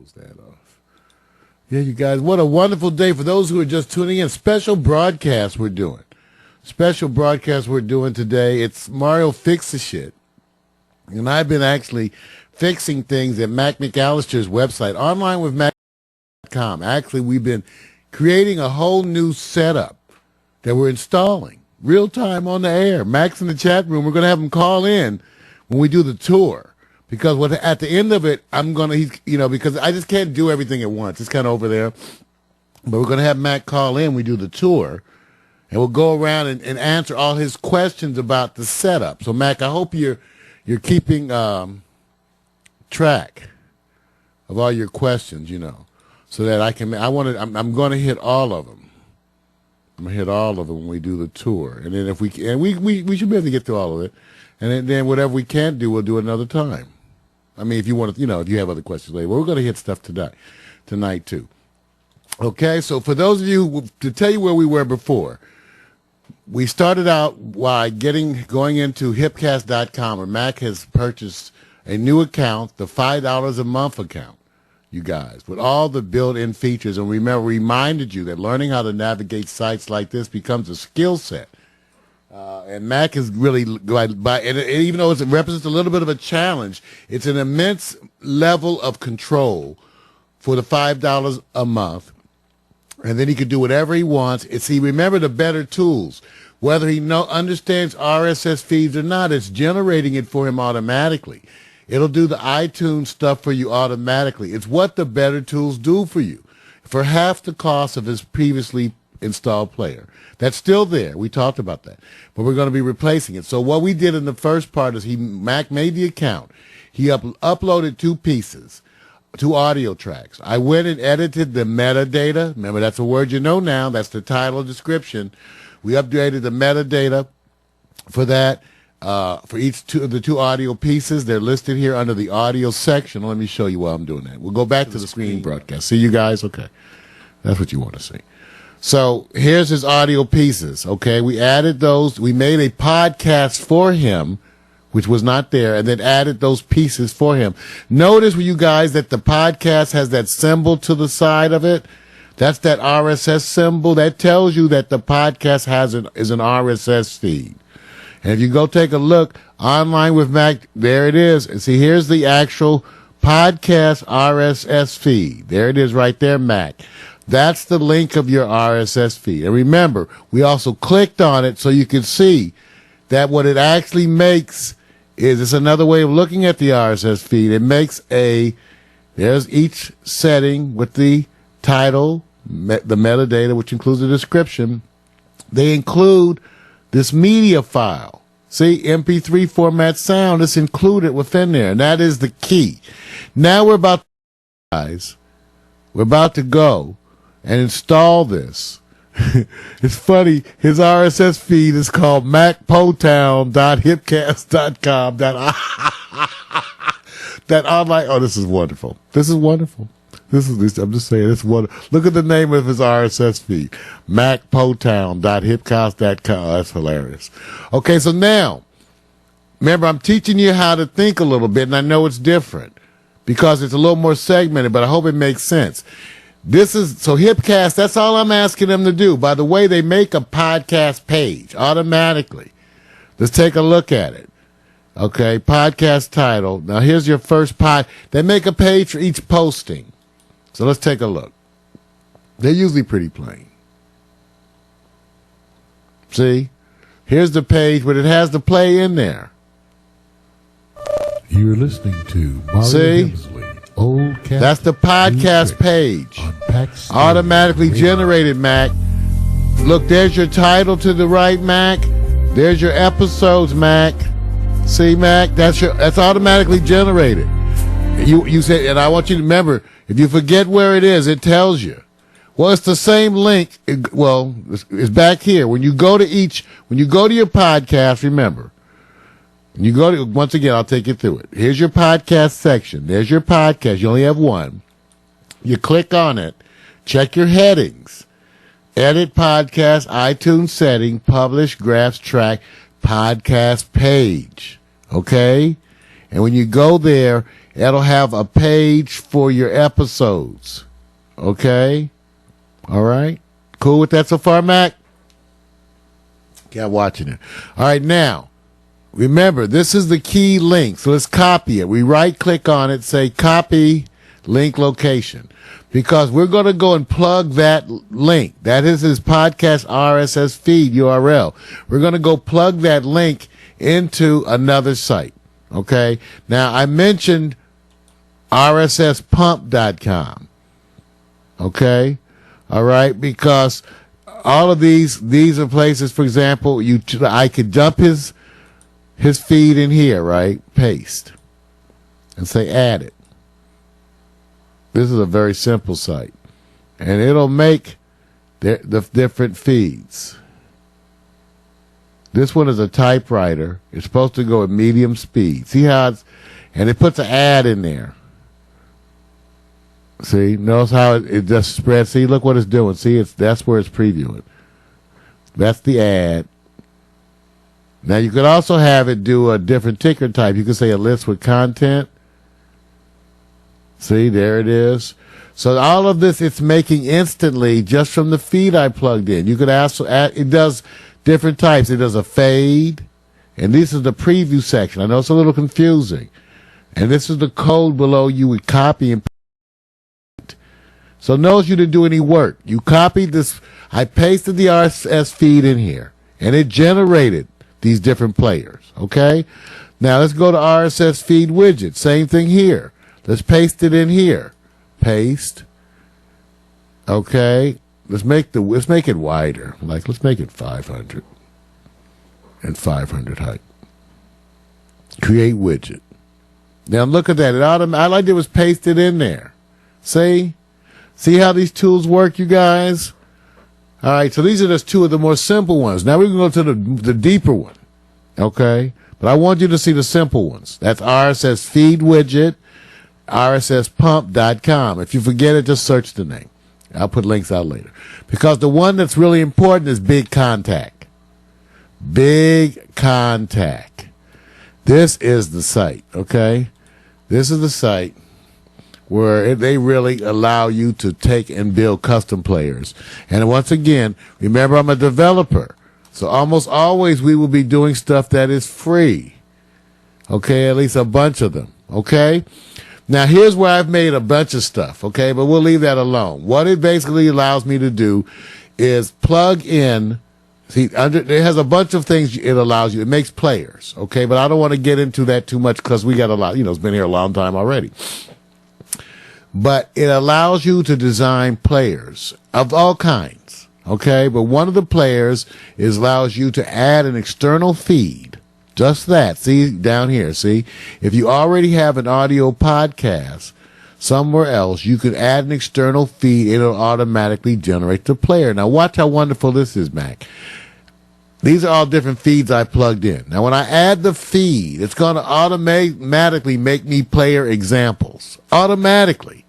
close that off. Yeah, you guys, what a wonderful day. For those who are just tuning in, special broadcast we're doing. Special broadcast we're doing today. It's Mario Fixes Shit. And I've been actually fixing things at Mac McAllister's website, onlinewithmac.com. Actually, we've been creating a whole new setup that we're installing. Real time on the air. Mac's in the chat room. We're going to have him call in when we do the tour. Because at the end of it, I'm going to, because I just can't do everything at once. It's kind of over there. But we're going to have Mac call in. We do the tour. And we'll go around and answer all his questions about the setup. So, Mac, I hope you're keeping track of all your questions, so that I'm going to hit all of them. I'm going to hit all of them when we do the tour. And then we should be able to get through all of it. And then whatever we can't do, we'll do another time. I mean, if you want to, if you have other questions later. Well, we're going to hit stuff tonight too. Okay, so for those of you, to tell you where we were before, we started out by going into hipcast.com, where Mac has purchased a new account, the $5 a month account, you guys, with all the built-in features. And reminded you that learning how to navigate sites like this becomes a skill set. And Mac is really, and even though it represents a little bit of a challenge, it's an immense level of control for the $5 a month. And then he can do whatever he wants. Remember the better tools. Whether he understands RSS feeds or not, it's generating it for him automatically. It'll do the iTunes stuff for you automatically. It's what the better tools do for you for half the cost of his previously installed player. That's still there. We talked about that. But we're going to be replacing it. So what we did in the first part is Mac made the account. He uploaded 2 pieces, 2 audio tracks. I went and edited the metadata. Remember, that's a word you know now. That's the title description. We updated the metadata for that. For each of the 2 audio pieces, they're listed here under the audio section. Let me show you while I'm doing that. We'll go back to the screen broadcast. See you guys? Okay. That's what you want to see. So here's his audio pieces, okay? We added those. We made a podcast for him, which was not there, and then added those pieces for him. Notice, you guys, that the podcast has that symbol to the side of it. That's that RSS symbol. That tells you that the podcast is an RSS feed. And if you go take a look, Online with Mac, there it is. And see, here's the actual podcast RSS feed. There it is right there, Mac. That's the link of your RSS feed. And remember, we also clicked on it so you can see that what it actually makes is, it's another way of looking at the RSS feed. It makes there's each setting with the title, the metadata, which includes the description. They include this media file. See, MP3 format sound is included within there, and that is the key. Now we're about to go and install this. It's funny, his RSS feed is called macpotown.hipcast.com. That online, this is wonderful. This is wonderful. I'm just saying, it's wonderful. Look at the name of his RSS feed, macpotown.hipcast.com. That's hilarious. Okay, so now, remember, I'm teaching you how to think a little bit, and I know it's different because it's a little more segmented, but I hope it makes sense. So Hipcast, that's all I'm asking them to do. By the way, they make a podcast page automatically. Let's take a look at it. Okay, podcast title. Now here's your first They make a page for each posting. So let's take a look. They're usually pretty plain. See? Here's the page, but it has the play in there. You're listening to Mario Hemsley. That's the podcast page. Automatically generated, Mac. Look, there's your title to the right, Mac. There's your episodes, Mac. See, Mac, that's automatically generated. You said, and I want you to remember, if you forget where it is, it tells you. Well, it's the same link. It's back here. When you go to your podcast, remember. Once again, I'll take you through it. Here's your podcast section. There's your podcast. You only have one. You click on it. Check your headings. Edit podcast, iTunes setting, publish, graphs, track, podcast page. Okay? And when you go there, it'll have a page for your episodes. Okay? All right? Cool with that so far, Mac? Got watching it. All right, now, remember, this is the key link, so let's copy it. We right-click on it, say copy link location, because we're going to go and plug that link. That is his podcast RSS feed URL. We're going to go plug that link into another site, okay? Now, I mentioned RSSpump.com, okay? All right, because all of these are places, for example, I could dump his feed in here, right? Paste. And say add it. This is a very simple site. And it'll make the different feeds. This one is a typewriter. It's supposed to go at medium speed. See how and it puts an ad in there. See, notice how it just spreads. See, look what it's doing. See, that's where it's previewing. That's the ad. Now, you could also have it do a different ticker type. You could say a list with content. See, there it is. So all of this, it's making instantly just from the feed I plugged in. You could also add, it does different types. It does a fade. And this is the preview section. I know it's a little confusing. And this is the code below you would copy and paste. So notice you didn't do any work. You copied this. I pasted the RSS feed in here, and it generated these different players, okay? Now let's go to RSS feed widget. Same thing here. Let's paste it in here. Paste. Okay. Let's make it wider. Like, let's make it 500 and 500 height. Create widget. Now look at that. All I did was paste it in there. See? See how these tools work, you guys? All right, so these are just two of the more simple ones. Now we're going to go to the deeper one, okay? But I want you to see the simple ones. That's RSS feed widget, RSSpump.com. If you forget it, just search the name. I'll put links out later. Because the one that's really important is Big Contact. Big Contact. This is the site, okay? This is the site where they really allow you to take and build custom players. And once again, remember, I'm a developer. So almost always we will be doing stuff that is free. Okay, at least a bunch of them. Okay? Now here's where I've made a bunch of stuff. Okay, but we'll leave that alone. What it basically allows me to do is plug in. See, it has a bunch of things it allows you. It makes players. Okay, but I don't want to get into that too much because we got a lot, it's been here a long time already. But it allows you to design players of all kinds, okay? But one of the players allows you to add an external feed. Just that. See, down here, see? If you already have an audio podcast somewhere else, you can add an external feed. It'll automatically generate the player. Now, watch how wonderful this is, Mac. These are all different feeds I plugged in. Now, when I add the feed, it's going to automatically make me player examples. Automatically.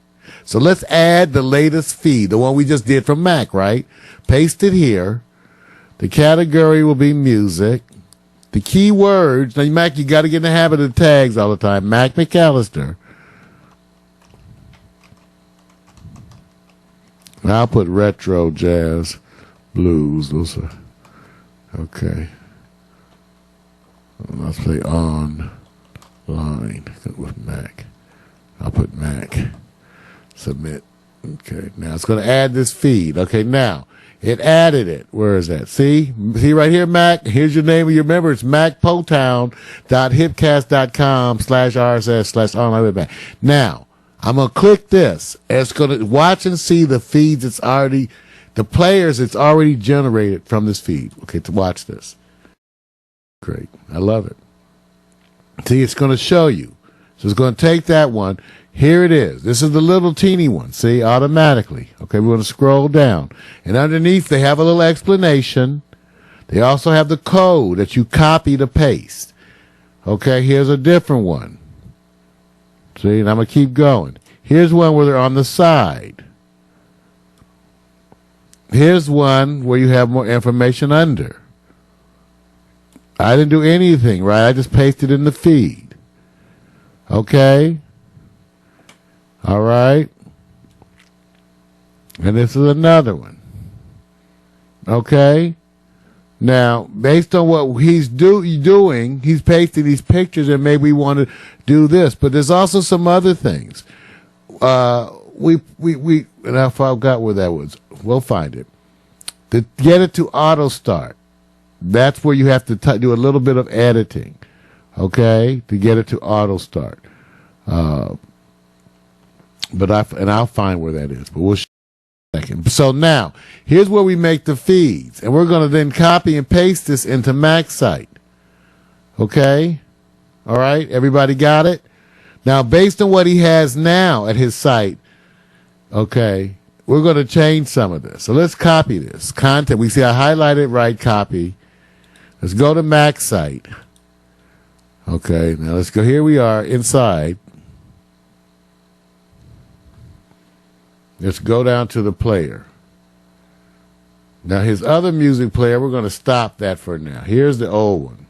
So let's add the latest feed, the one we just did from Mac, right? Paste it here. The category will be music. The keywords, now Mac, you got to get in the habit of the tags all the time. Mac McAllister. Now I'll put retro, jazz, blues. Those are, okay. Let's say online with Mac. I'll put Mac. Submit. Okay, now it's going to add this feed. Okay, now it added it. Where is that? See right here, Mac. Here's your name. You remember it's macpotown.hipcast.com/RSS/online with Mac. Now I'm going to click this. It's going to watch and see the feeds. The players it's already generated from this feed. Okay, to watch this. Great, I love it. See, it's going to show you. So it's going to take that one. Here it is. This is the little teeny one. See, automatically. Okay, we're going to scroll down. And underneath, they have a little explanation. They also have the code that you copy to paste. Okay, here's a different one. See, and I'm going to keep going. Here's one where they're on the side. Here's one where you have more information under. I didn't do anything, right? I just pasted in the feed. Okay? All right. And this is another one. Okay. Now, based on what he's doing, he's pasting these pictures, and maybe we want to do this. But there's also some other things. And I forgot where that was. We'll find it. To get it to auto start, that's where you have to do a little bit of editing, okay, to get it to auto start. But I'll find where that is. But we'll show you in a second. So now, here's where we make the feeds, and we're going to then copy and paste this into MaxSite. Okay, all right, everybody got it? Now, based on what he has now at his site, okay, we're going to change some of this. So let's copy this. Content, we see I highlighted right, copy. Let's go to MaxSite. Okay, now let's go. Here we are inside. Let's go down to the player. Now his other music player, we're going to stop that for now. Here's the old one.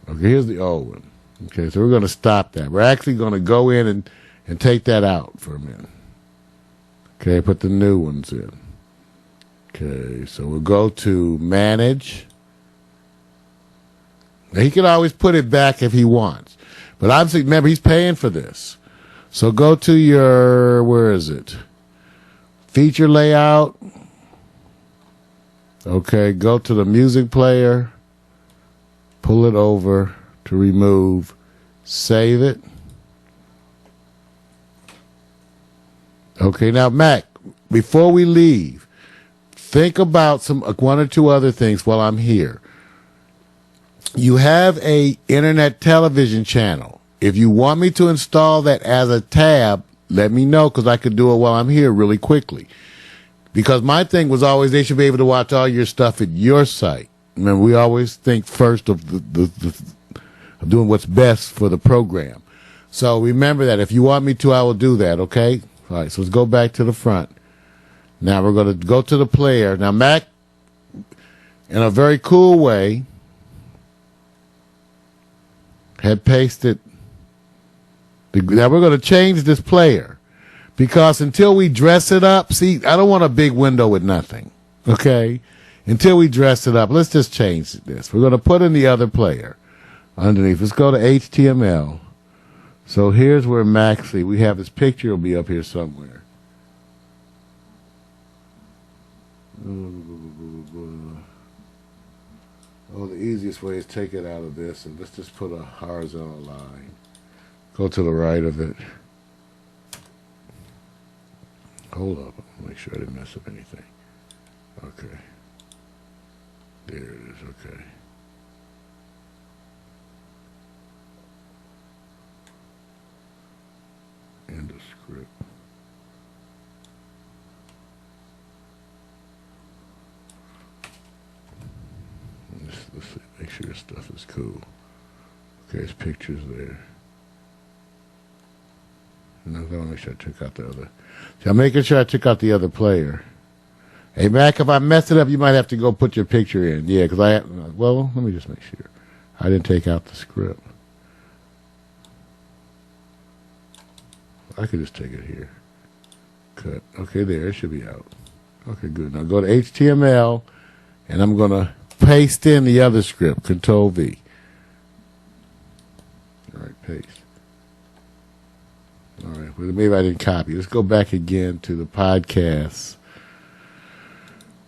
Okay, here's the old one. Okay, so we're going to stop that. We're actually going to go in and take that out for a minute. Okay, put the new ones in. Okay, so we'll go to Manage. Now, he can always put it back if he wants. But obviously, remember, he's paying for this. So go to your, where is it? Feature layout. Okay, go to the music player. Pull it over to remove. Save it. Okay, now, Mac, before we leave, think about one or two other things while I'm here. You have a internet television channel. If you want me to install that as a tab, let me know, because I could do it while I'm here really quickly. Because my thing was always they should be able to watch all your stuff at your site. Remember, we always think first of of doing what's best for the program. So remember that. If you want me to, I will do that, okay? All right, so let's go back to the front. Now we're going to go to the player. Now, Mac, in a very cool way, had pasted. Now we're going to change this player, because until we dress it up, see, I don't want a big window with nothing, okay? Until we dress it up, let's just change this. We're going to put in the other player underneath. Let's go to HTML. So here's where Maxie, we have this picture will be up here somewhere. Oh, the easiest way is take it out of this, and let's just put a horizontal line. Go to the right of it. Hold up, make sure I didn't mess up anything. Okay. There it is, okay. End of script. Let's see, make sure this stuff is cool. Okay, there's pictures there. No, I want to make sure I took out the other. So I'm making sure I took out the other player. Hey, Mac, if I mess it up, you might have to go put your picture in. Yeah, because well, let me just make sure. I didn't take out the script. I could just take it here. Cut. Okay, there. It should be out. Okay, good. Now go to HTML, and I'm going to paste in the other script. Control V. All right, paste. All right, well, maybe I didn't copy. Let's go back again to the podcast.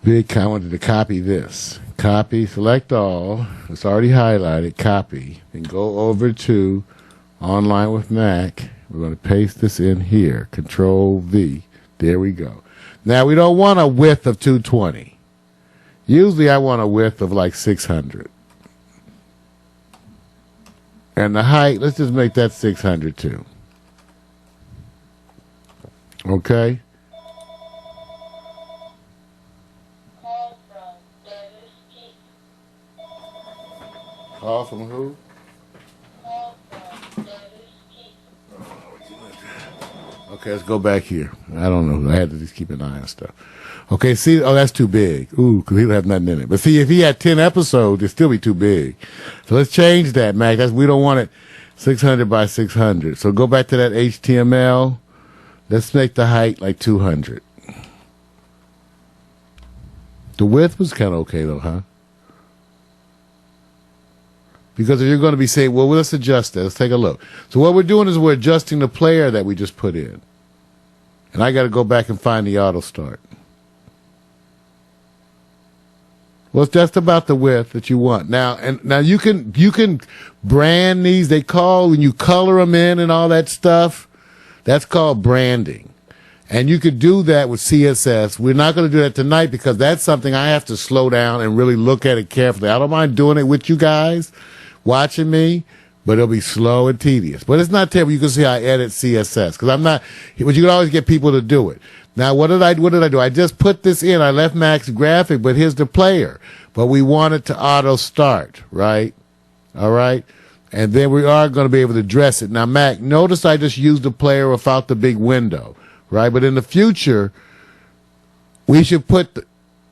I wanted to copy this. Copy, select all. It's already highlighted. Copy. And go over to Online with Mac. We're going to paste this in here. Control V. There we go. Now, we don't want a width of 220. Usually, I want a width of like 600. And the height, let's just make that 600 too. Okay? Call from who? Okay, let's go back here. I don't know. I had to just keep an eye on stuff. Okay, see, oh, that's too big. Ooh, because he'll have nothing in it. But see, if he had 10 episodes, it'd still be too big. So let's change that, Mac. We don't want it. 600 by 600. So go back to that HTML. Let's make the height like 200. The width was kind of okay though, huh? Because if you're going to be saying, well, let's adjust that. Let's take a look. So what we're doing is we're adjusting the player that we just put in. And I got to go back and find the auto start. Well, it's just about the width that you want. Now you can brand these. They call when you color them in and all that stuff. That's called branding. And you could do that with CSS. We're not going to do that tonight because that's something I have to slow down and really look at it carefully. I don't mind doing it with you guys, watching me, but it'll be slow and tedious. But it's not terrible. You can see I edit CSS because I'm not, but you can always get people to do it. Now, what did I do? I just put this in. I left Max graphic, but here's the player. But we want it to auto start, right? All right. And then we are going to be able to address it. Now, Mac, notice I just used the player without the big window, right? But in the future, we should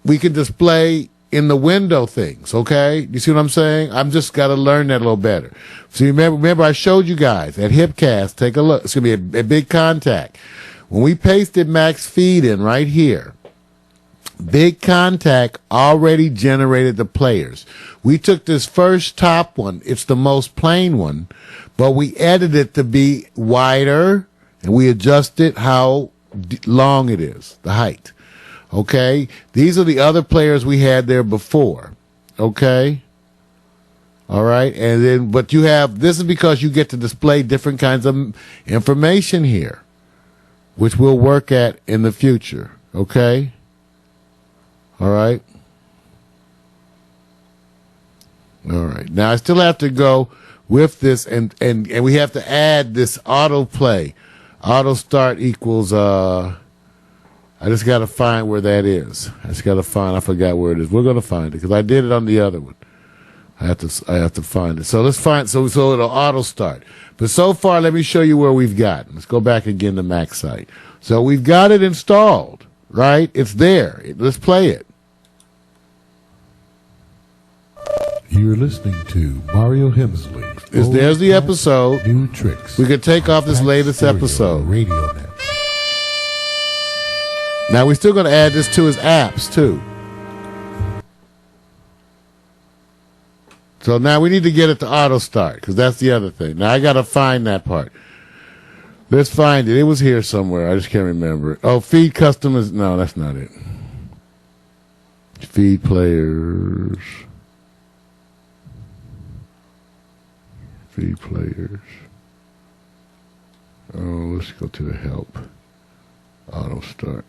we can display in the window things, okay? You see what I'm saying? I'm just got to learn that a little better. So remember I showed you guys at Hipcast, take a look. It's going to be a big contact. When we pasted Max feed in right here, Big Contact already generated the players. We took this first top one. It's the most plain one, but we edited it to be wider, and we adjusted how long it is, the height. Okay? These are the other players we had there before. Okay? All right? And then, but this is because you get to display different kinds of information here, which we'll work at in the future. Okay? All right? All right. Now, I still have to go with this, and we have to add this autoplay. Auto start equals, I just got to find where that is. I forgot where it is. We're going to find it, because I did it on the other one. I have to find it. So let's find, so it'll auto start. But so far, let me show you where we've got. Let's go back again to Mac site. So we've got it installed, right? It's there. Let's play it. You're listening to Mario Hemsley. There's the episode. New tricks. We could take off this latest episode. Radio Net. Now we're still going to add this to his apps too. So now we need to get it to auto start, because that's the other thing. Now I got to find that part. Let's find it. It was here somewhere. I just can't remember it. Oh, feed customers. No, that's not it. Feed players. Feed players. Oh, let's go to the help. Auto start.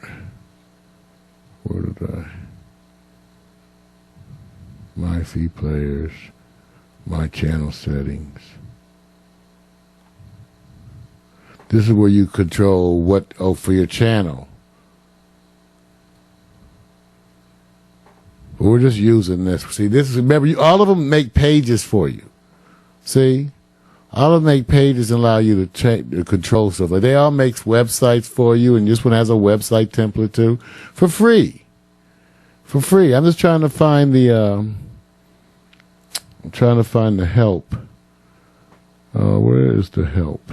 Where did I? My feed players. My channel settings. This is where you control for your channel. But we're just using this. See, remember, all of them make pages for you. See? All of them make pages and allow you to control stuff. Like they all make websites for you, and this one has a website template too. For free. For free. I'm just trying to find the help. Where is the help?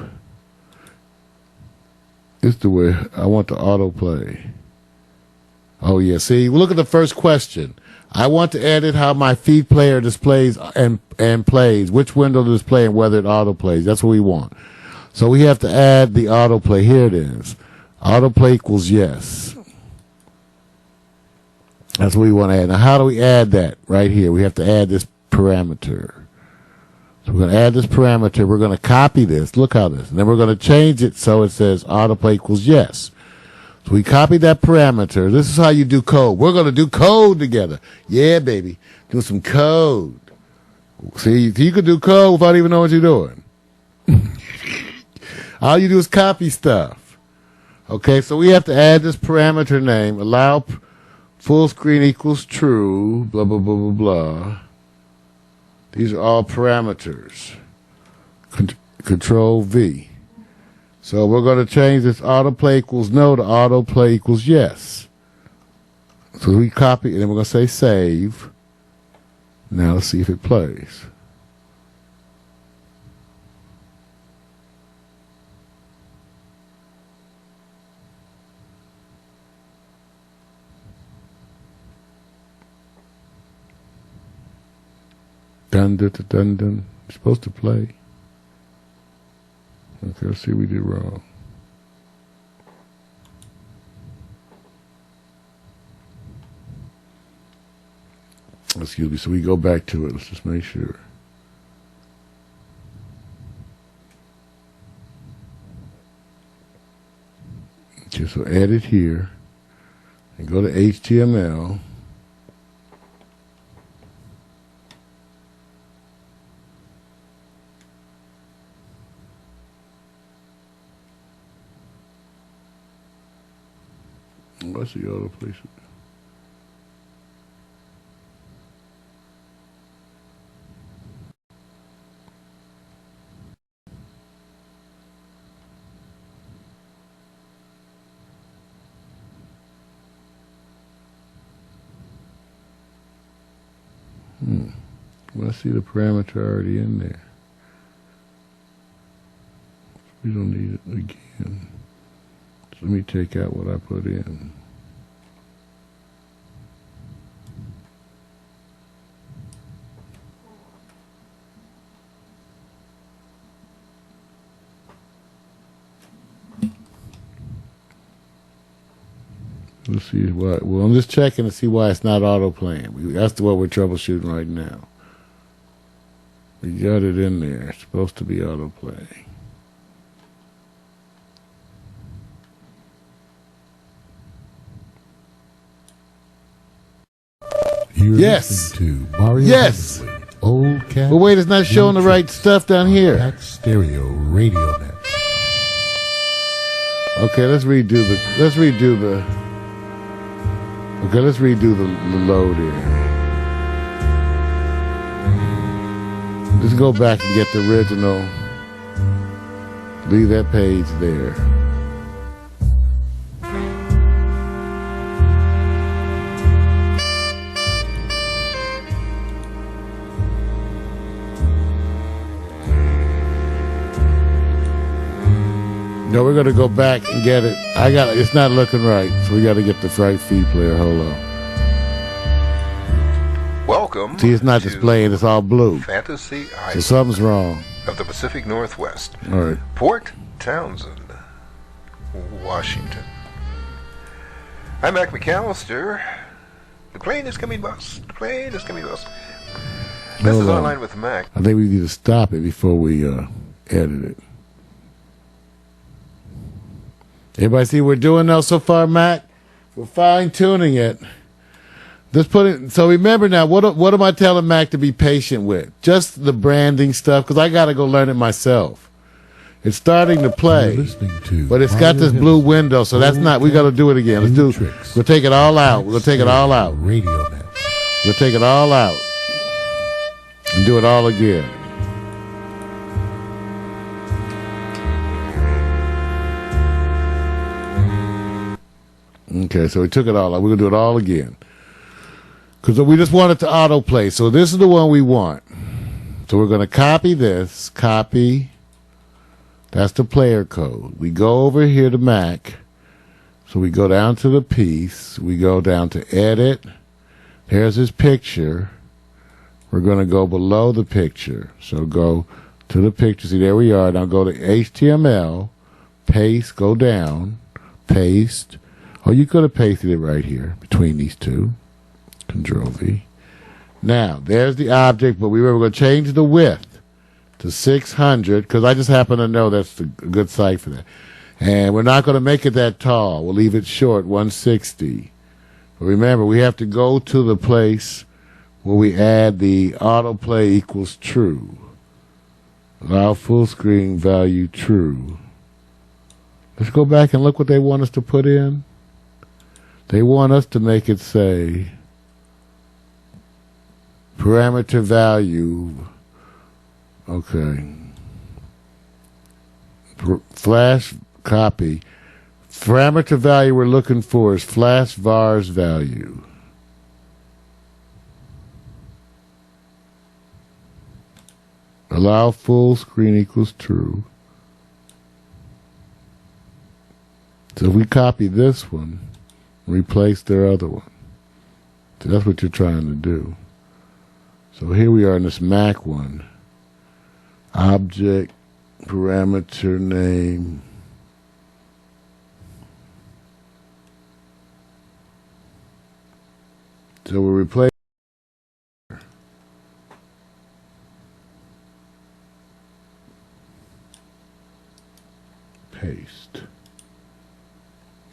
It's the way I want the autoplay. Oh yeah, see, look at the first question. I want to edit how my feed player displays and plays, which window to display and whether it autoplays. That's what we want. So we have to add the autoplay. Here it is. Autoplay equals yes. That's what we want to add. Now how do we add that? Right here. We have to add this parameter. So we're going to add this parameter. We're going to copy this. Look how this. And then we're going to change it so it says autoplay equals yes. So we copy that parameter. This is how you do code. We're going to do code together. Yeah, baby. Do some code. See, you can do code without even knowing what you're doing. All you do is copy stuff. Okay, so we have to add this parameter name. Allow full screen equals true. Blah, blah, blah, blah, blah. These are all parameters. Control V. So we're going to change this autoplay equals no to autoplay equals yes. So we copy, and then we're going to say save. Now let's see if it plays. Dun dun dun dun dun. It's supposed to play. Okay, let's see what we did wrong. Excuse me. So we go back to it. Let's just make sure. Okay, so edit here and go to HTML. What's the other place? Well, I see the parameter already in there. We don't need it again. So let me take out what I put in. Let's see why. Well, I'm just checking to see why it's not auto playing. That's what we're troubleshooting right now. We got it in there. It's supposed to be auto play. You're Yes. listening to Mario Yes. Hensley, Old Cat. But wait, it's not showing the right stuff down here. Cat Stereo Radio Net. Okay, let's redo the. Okay, let's redo the load here. Just go back and get the original. Leave that page there. No, we're gonna go back and get it. It's not looking right, so we gotta get the right feed player. Hold on. Welcome. See, it's not to displaying. It's all blue. Fantasy So Island something's wrong. of the Pacific Northwest. All right. Port Townsend, Washington. I'm Mac McAllister. The plane is coming, boss. The plane is coming, boss. This Hold is on. Online with Mac. I think we need to stop it before we edit it. Everybody see what we're doing now so far, Mac? We're fine tuning it. Just put it. So remember now, what am I telling Mac to be patient with? Just the branding stuff, because I got to go learn it myself. It's starting to play, You're listening to but it's got this Mario blue Hensley, window, so that's not. We got to do it again. Let's do. Tricks. We'll take it all out. We'll take it all out. Radio Net. We'll take it all out and do it all again. Okay, so we took it all out. We're going to do it all again. Because we just want it to autoplay. So this is the one we want. So we're going to copy this. Copy. That's the player code. We go over here to Mac. So we go down to the piece. We go down to edit. There's his picture. We're going to go below the picture. So go to the picture. See, there we are. Now go to HTML. Paste. Go down. Paste. Oh, you could have pasted it right here between these two. Control V. Now, there's the object, but we were going to change the width to 600 because I just happen to know that's a good site for that. And we're not going to make it that tall. We'll leave it short, 160. But remember, we have to go to the place where we add the autoplay equals true. Allow full screen value true. Let's go back and look what they want us to put in. They want us to make it say parameter value. Okay. Flash copy. Parameter value we're looking for is flash vars value. Allow full screen equals true. So if we copy this one, replace their other one. So that's what you're trying to do. So here we are in this Mac one. Object, parameter name. So we'll replace paste.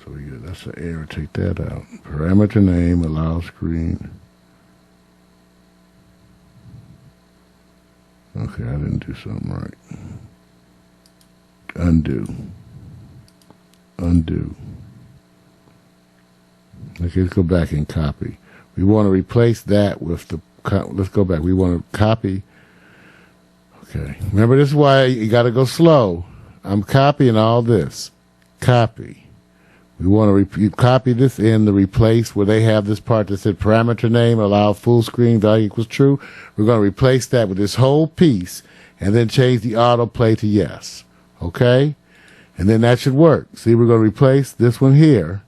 So that's an error. Take that out. Parameter name, allow screen. Okay, I didn't do something right. Undo. Okay, let's go back and copy. We want to replace that with the, let's go back. We want to copy. Okay. Remember, this is why you got to go slow. I'm copying all this. Copy. We want to copy this in to replace where they have this part that said parameter name, allow full screen, value equals true. We're going to replace that with this whole piece and then change the autoplay to yes. Okay? And then that should work. See, we're going to replace this one here,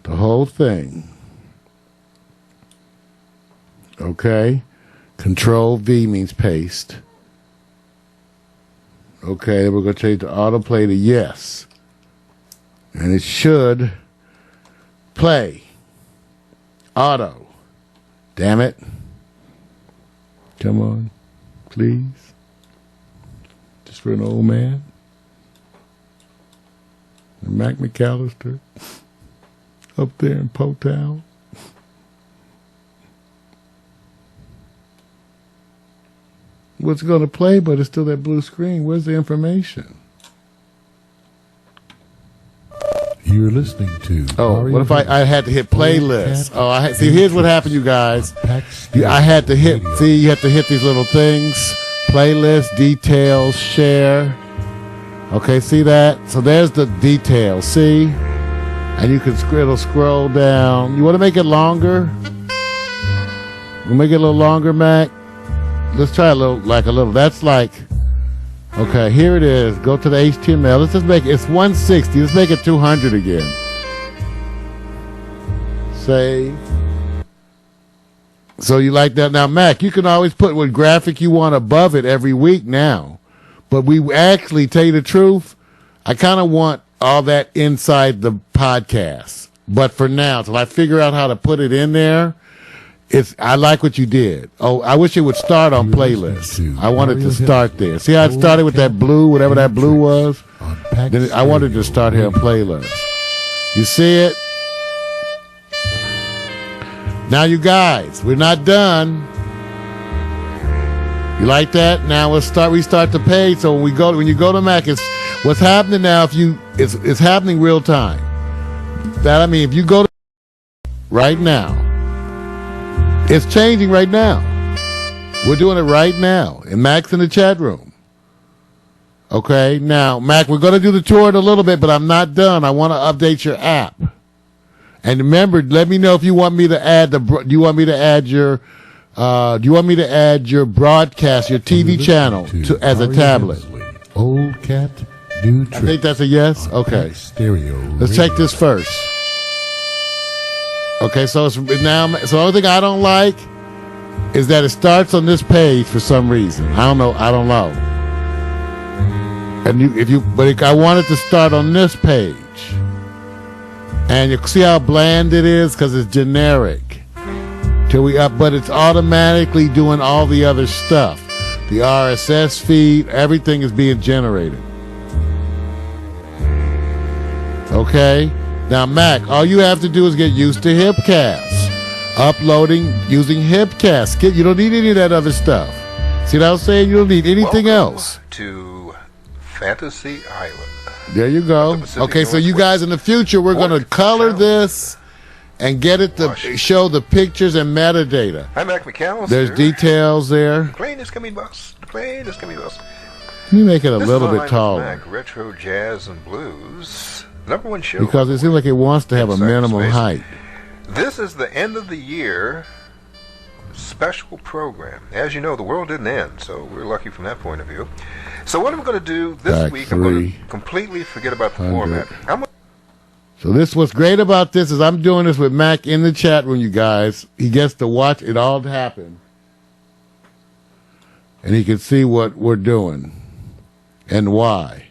the whole thing. Okay? Control V means paste. Okay, we're going to change the autoplay to yes. And it should play. Auto. Damn it. Come on. Please. Just for an old man. And Mac McAllister. Up there in Potown. What's going to play, but it's still that blue screen. Where's the information? You're listening to. Oh, Mario what if I had to hit playlist? Oh, see, here's what happened, you guys. I had to hit, see, you have to hit these little things. Playlist, details, share. Okay, see that? So there's the details, see? And you can, it'll scroll down. You want to make it longer? We'll make it a little longer, Mac. Let's try a little, that's like, okay, here it is. Go to the HTML. Let's just make it, it's 160. Let's make it 200 again. Save. So you like that? Now, Mac, you can always put what graphic you want above it every week now. But we actually, tell you the truth, I kind of want all that inside the podcast. But for now, till I figure out how to put it in there, I like what you did. Oh, I wish it would start on playlist. I wanted to start there. See how it started with that blue, whatever that blue was? Then I wanted to start here on playlist. You see it? Now, you guys, we're not done. You like that? Now let's restart the page. So when you go to Mac, it's what's happening now. It's happening real time. If you go to right now. It's changing right now. We're doing it right now. And Mac's in the chat room. Okay, now, Mac, we're going to do the tour in a little bit, but I'm not done. I want to update your app. And remember, let me know if you want me to add do you want me to add your broadcast, your TV channel as a tablet? Old cat, new trick. I think that's a yes? Okay. Stereo. Let's check this first. Okay, so so the only thing I don't like is that it starts on this page for some reason. I don't know. And I want it to start on this page. And you see how bland it is because it's generic. But it's automatically doing all the other stuff. The RSS feed, everything is being generated. Okay? Now, Mac, all you have to do is get used to Hipcast. Uploading using Hipcast. You don't need any of that other stuff. See what I was saying? You don't need anything else. To Fantasy Island. There you go. Okay, so you guys in the future, we're going to color this and get it to show the pictures and metadata. I'm Mac McAllister. There's details there. The plane is coming, boss. The plane is coming, boss. Let me make it a little bit taller. Mac Retro Jazz and Blues. Number one show. Because it seems like it wants to have a minimum height. This is the end of the year special program. As you know, the world didn't end, so we're lucky from that point of view. So what I'm going to do this week, I'm going to completely forget about the format. So what's great about this is I'm doing this with Mac in the chat room, you guys. He gets to watch it all happen. and he can see what we're doing and why.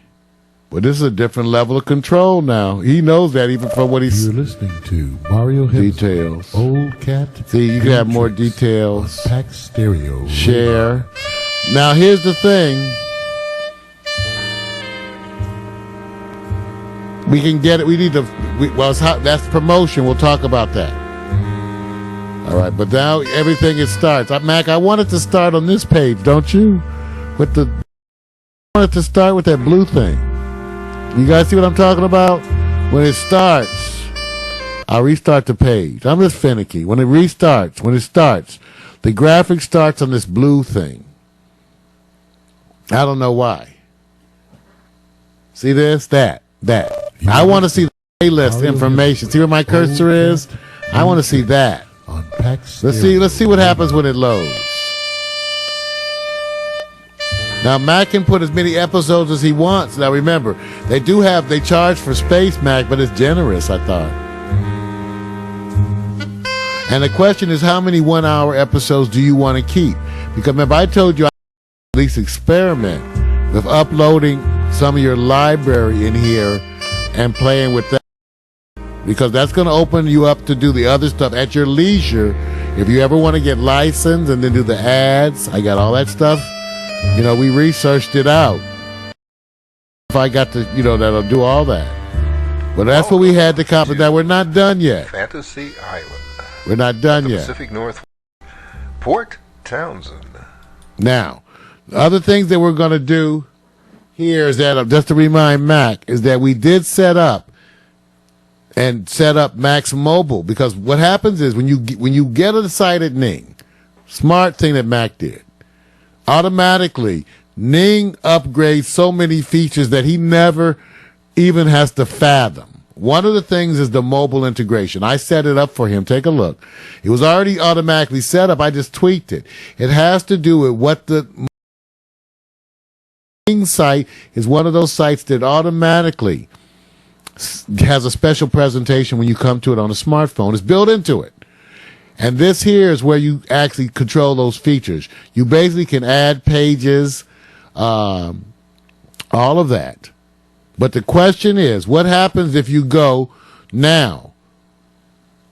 But this is a different level of control now. He knows that even from what he's... You're listening to Mario Hip's Details. Old Cat. See, you can have more details. Pack Stereo. Share. Now, here's the thing. We can get it. We need to... that's promotion. We'll talk about that. All right, but now everything it starts. Mac, I want it to start on this page, don't you? I want it to start with that blue thing. You guys see what I'm talking about? When it starts, I'll restart the page. I'm just finicky. When it starts, the graphic starts on this blue thing. I don't know why. See this? That. I want to see the playlist information. See where my cursor is? I want to see that. On Pack Let's see what happens when it loads. Now, Mac can put as many episodes as he wants. Now, remember, they charge for space, Mac, but it's generous, I thought. And the question is, how many 1-hour episodes do you want to keep? Because remember, I told you I at least experiment with uploading some of your library in here and playing with that. Because that's going to open you up to do the other stuff at your leisure. If you ever want to get licensed and then do the ads, I got all that stuff. We researched it out. If I got to, that'll do all that. But that's what we had to copy. Now, we're not done yet. Fantasy Island. We're not done yet. Pacific Northwest. Port Townsend. Now, the other things that we're going to do here is that, just to remind Mac, is that we did set up Mac's mobile. Because what happens is when you get a site at Ning, smart thing that Mac did, automatically, Ning upgrades so many features that he never even has to fathom. One of the things is the mobile integration. I set it up for him. Take a look. It was already automatically set up. I just tweaked it. It has to do with what the Ning site is. One of those sites that automatically has a special presentation when you come to it on a smartphone. It's built into it. And this here is where you actually control those features. You basically can add pages, all of that. But the question is, what happens if you go now?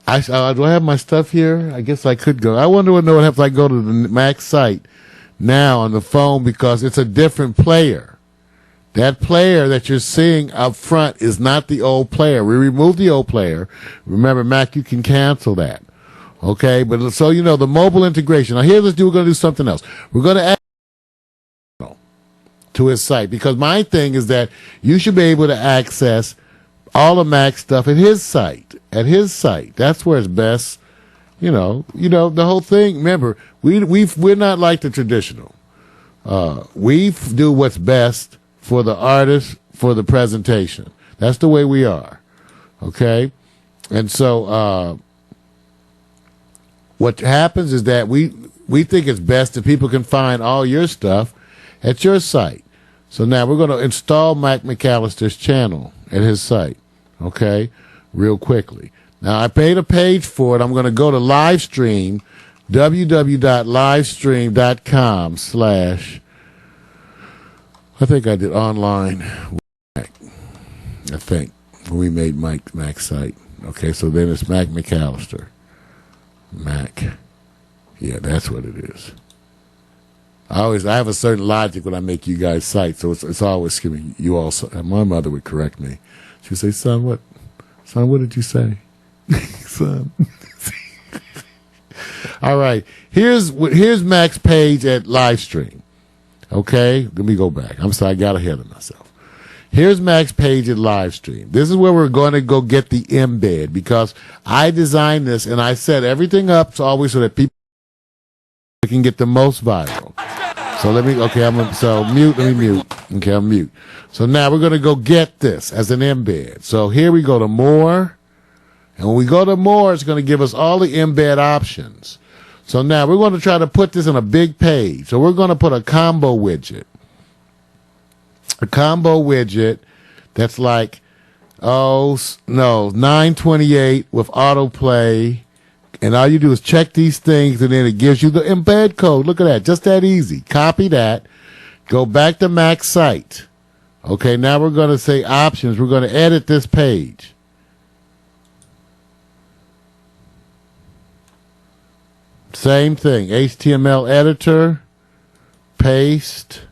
Do I have my stuff here? I guess I could go. I wonder what happens if I go to the Mac site now on the phone, because it's a different player. That player that you're seeing up front is not the old player. We removed the old player. Remember, Mac, you can cancel that. Okay, but so the mobile integration. Now, we're going to do something else. We're going to add to his site, because my thing is that you should be able to access all of Mac's stuff at his site. That's where it's best. The whole thing. Remember, we're not like the traditional. We do what's best for the artist, for the presentation. That's the way we are. Okay, and so. What happens is that we think it's best that people can find all your stuff at your site. So now we're going to install Mac McAllister's channel at his site, okay, real quickly. Now, I made a page for it. I'm going to go to Livestream, www.livestream.com/ I think I did online. I think when we made Mac's site. Okay, so then it's Mac McAllister. Mac. Yeah, that's what it is. I have a certain logic when I make you guys sites, so it's always giving you all. My mother would correct me. She would say, son, what did you say? Son. All right. Here's Mac's page at Livestream. Okay? Let me go back. I'm sorry, I got ahead of myself. Here's Mac's page at Livestream. This is where we're going to go get the embed, because I designed this and I set everything up always so that people can get the most viral. So let me mute. Okay, I'm mute. So now we're going to go get this as an embed. So here we go to more. And when we go to more, it's going to give us all the embed options. So now we're going to try to put this in a big page. So we're going to put a combo widget. A combo widget that's like, 928 with autoplay And all you do is check these things, and then it gives you the embed code. Look at that. Just that easy. Copy that. Go back to Mac's site. Okay, now we're going to say options. We're going to edit this page. Same thing. HTML editor. Paste.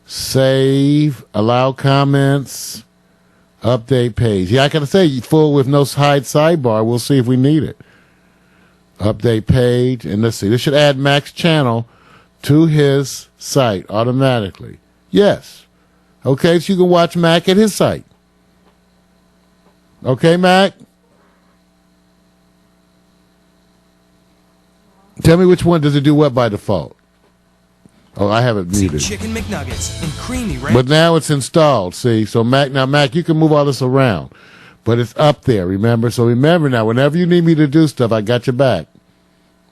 Save. Allow comments. Update page. Yeah, I can say full with no hide sidebar. We'll see if we need it. Update page, and let's see. This should add Mac's channel to his site automatically. Yes. Okay, so you can watch Mac at his site. Okay, Mac? Tell me which one does it do what by default? Oh, I have it muted. Chicken McNuggets and creamy ranch. But now it's installed, see? So Mac, you can move all this around. But it's up there, remember? So remember now, whenever you need me to do stuff, I got your back.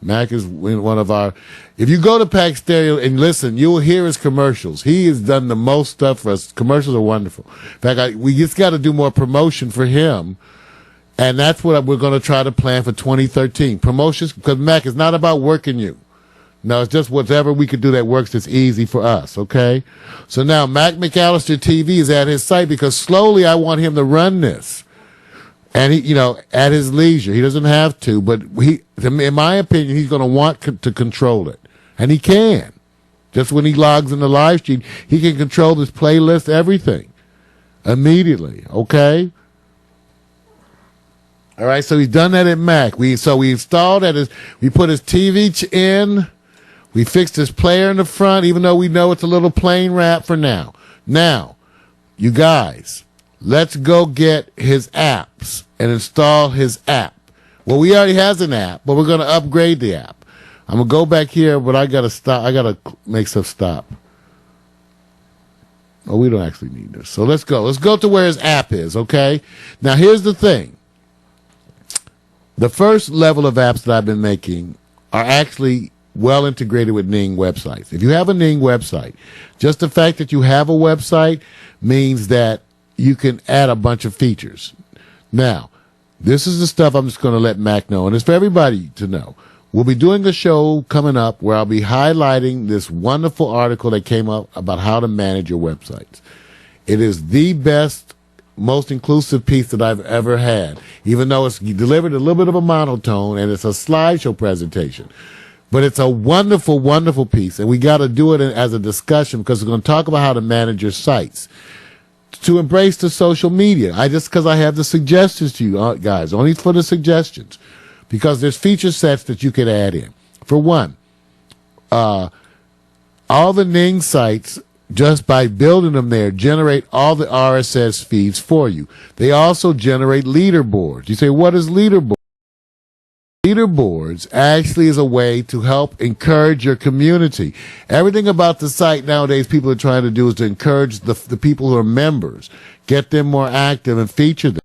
Mac is one of our... If you go to Pack Stereo and listen, you'll hear his commercials. He has done the most stuff for us. Commercials are wonderful. In fact, we just got to do more promotion for him. And that's what we're going to try to plan for 2013. Promotions, because Mac, it's not about working you. No, it's just whatever we could do that works that's easy for us, okay? So now Mac McAllister TV is at his site because slowly I want him to run this. And he, at his leisure. He doesn't have to, but in my opinion, he's going to want to control it. And he can. Just when he logs in the live stream, he can control this playlist, everything. Immediately, okay? All right, so he's done that at Mac. We installed we put his TV in. We fixed his player in the front, even though we know it's a little plain wrap for now. Now, you guys, let's go get his apps and install his app. Well, we already has an app, but we're going to upgrade the app. I'm going to go back here, but I got to stop. I got to make stuff stop. Oh, we don't actually need this. So let's go. Let's go to where his app is, okay? Now, here's the thing. The first level of apps that I've been making are actually well integrated with Ning websites. If you have a Ning website, just the fact that you have a website means that you can add a bunch of features. Now, this is the stuff I'm just going to let Mac know, and it's for everybody to know. We'll be doing a show coming up where I'll be highlighting this wonderful article that came up about how to manage your websites. It is the best, most inclusive piece that I've ever had, even though it's delivered a little bit of a monotone and it's a slideshow presentation. But it's a wonderful, wonderful piece, and we got to do it as a discussion because we're going to talk about how to manage your sites. To embrace the social media. Because I have the suggestions to you guys, only for the suggestions. Because there's feature sets that you can add in. For one, all the Ning sites, just by building them there, generate all the RSS feeds for you. They also generate leaderboards. You say, what is leaderboard? Leaderboards actually is a way to help encourage your community. Everything about the site nowadays people are trying to do is to encourage the people who are members, get them more active and feature them.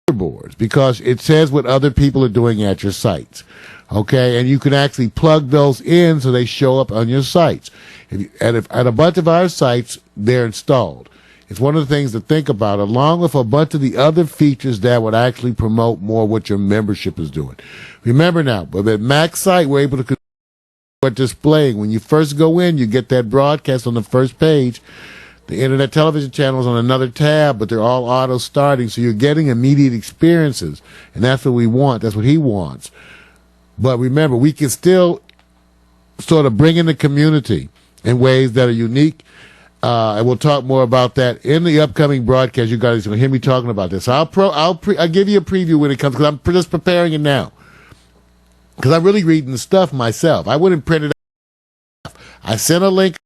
Leaderboards, because it says what other people are doing at your sites. Okay, and you can actually plug those in so they show up on your sites. At a bunch of our sites, they're installed. It's one of the things to think about, along with a bunch of the other features that would actually promote more what your membership is doing. Remember now, with at Mac's site, we're able to start displaying. When you first go in, you get that broadcast on the first page. The internet television channel is on another tab, but they're all auto-starting, so you're getting immediate experiences. And that's what we want. That's what he wants. But remember, we can still sort of bring in the community in ways that are unique. And we'll talk more about that in the upcoming broadcast. You guys are going to hear me talking about this. I'll give you a preview when it comes, because I'm just preparing it now. Because I'm really reading the stuff myself. I wouldn't print it out. I sent a link